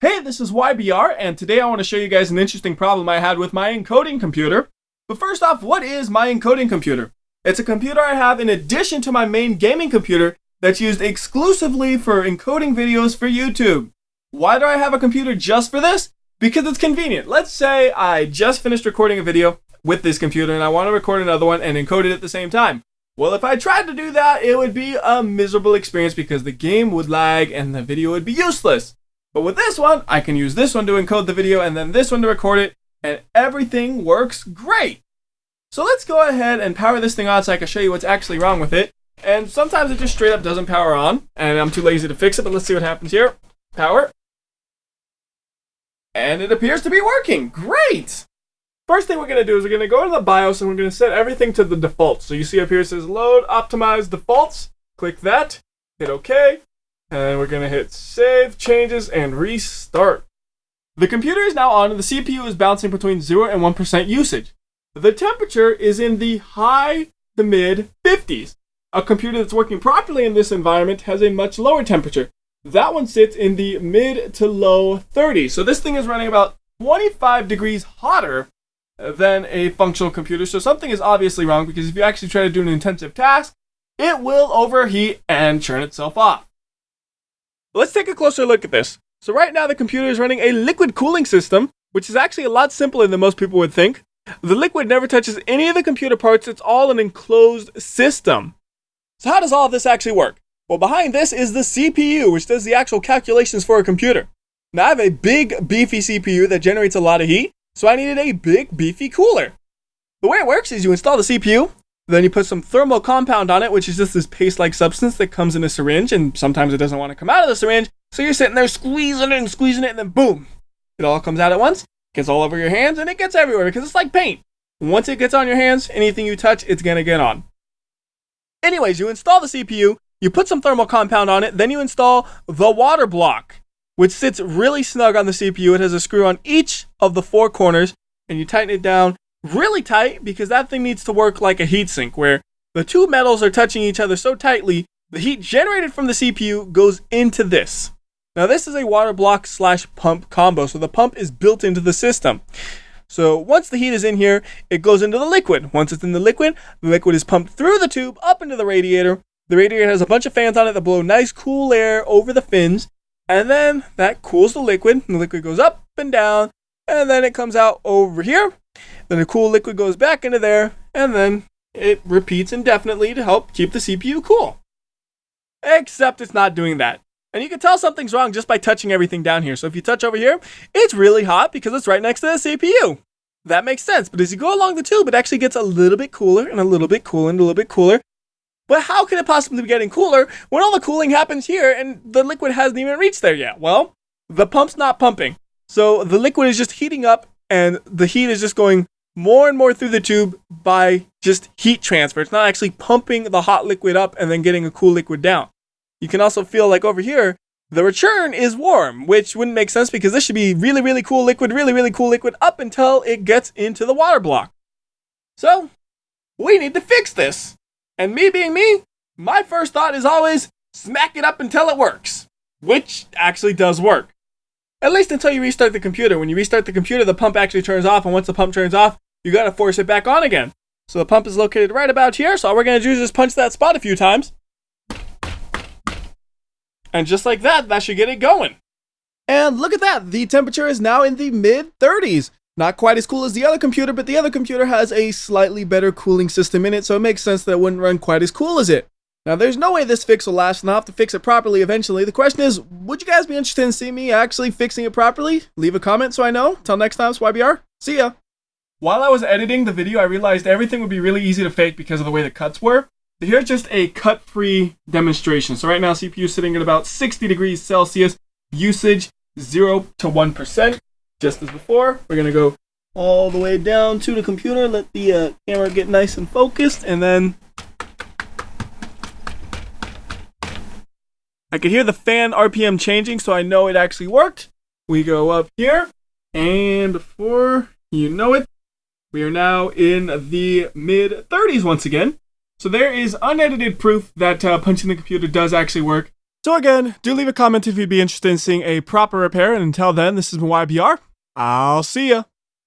Hey, this is YBR, and today I want to show you guys an interesting problem I had with my encoding computer. But first off, what is my encoding computer? It's a computer I have in addition to my main gaming computer that's used exclusively for encoding videos for YouTube. Why do I have a computer just for this? Because it's convenient. Let's say I just finished recording a video with this computer and I want to record another one and encode it at the same time. Well, if I tried to do that, it would be a miserable experience because the game would lag and the video would be useless. But with this one, I can use this one to encode the video and then this one to record it, and everything works great. So let's go ahead and power this thing on so I can show you what's actually wrong with it. And sometimes it just straight up doesn't power on, and I'm too lazy to fix it, but let's see what happens here. Power. And it appears to be working. Great! First thing we're going to do is we're going to go to the BIOS and we're going to set everything to the defaults. So you see up here it says load optimize defaults. Click that, hit OK. And we're going to hit save changes and restart. The computer is now on and the CPU is bouncing between 0 and 1% usage. The temperature is in the high to mid 50s. A computer that's working properly in this environment has a much lower temperature. That one sits in the mid to low 30s. So this thing is running about 25 degrees hotter than a functional computer. So something is obviously wrong, because if you actually try to do an intensive task, it will overheat and turn itself off. Let's take a closer look at this. So right now the computer is running a liquid cooling system, which is actually a lot simpler than most people would think. The liquid never touches any of the computer parts. It's all an enclosed system. So how does all of this actually work? Well, behind this is the CPU, which does the actual calculations for a computer. Now I have a big beefy CPU that generates a lot of heat, so I needed a big beefy cooler. The way it works is you install the CPU, then you put some thermal compound on it, which is just this paste-like substance that comes in a syringe, and sometimes it doesn't want to come out of the syringe, so you're sitting there squeezing it, and then boom, it all comes out at once, gets all over your hands, and it gets everywhere because it's like paint. Once it gets on your hands, anything you touch, it's gonna get on. Anyways, you install the CPU, you put some thermal compound on it, then you install the water block, which sits really snug on the CPU. It has a screw on each of the 4 corners, and you tighten it down really tight because that thing needs to work like a heatsink, where the 2 metals are touching each other so tightly, the heat generated from the CPU goes into this. Now this is a water block / pump combo, so the pump is built into the system. So once the heat is in here, it goes into the liquid. Once it's in the liquid is pumped through the tube up into the radiator. The radiator has a bunch of fans on it that blow nice cool air over the fins, and then that cools the liquid. The liquid goes up and down, and then it comes out over here. Then the cool liquid goes back into there, and then it repeats indefinitely to help keep the CPU cool. Except it's not doing that. And you can tell something's wrong just by touching everything down here. So if you touch over here, it's really hot because it's right next to the CPU. That makes sense. But as you go along the tube, it actually gets a little bit cooler and a little bit cooler and a little bit cooler. But how can it possibly be getting cooler when all the cooling happens here and the liquid hasn't even reached there yet? Well, the pump's not pumping. So the liquid is just heating up, and the heat is just going more and more through the tube by just heat transfer. It's not actually pumping the hot liquid up and then getting a cool liquid down. You can also feel like over here, the return is warm, which wouldn't make sense because this should be really, really cool liquid, really cool liquid up until it gets into the water block. So we need to fix this. And me being me, my first thought is always smack it up until it works, which actually does work. At least until you restart the computer. When you restart the computer, the pump actually turns off, and once the pump turns off, you gotta force it back on again. So the pump is located right about here, so all we're gonna do is just punch that spot a few times. And just like that, that should get it going. And look at that, the temperature is now in the mid 30s. Not quite as cool as the other computer, but the other computer has a slightly better cooling system in it, so it makes sense that it wouldn't run quite as cool as it. Now, there's no way this fix will last, and I'll have to fix it properly eventually. The question is, would you guys be interested in seeing me actually fixing it properly? Leave a comment so I know. Till next time, it's YBR. See ya. While I was editing the video, I realized everything would be really easy to fake because of the way the cuts were. So here's just a cut-free demonstration. So right now, CPU is sitting at about 60 degrees Celsius, usage 0 to 1%. Just as before, we're going to go all the way down to the computer, let the camera get nice and focused, and then I could hear the fan RPM changing, so I know it actually worked. We go up here, and before you know it, we are now in the mid 30s once again. So there is unedited proof that punching the computer does actually work. So again, do leave a comment if you'd be interested in seeing a proper repair, and until then, this has been YBR. I'll see ya.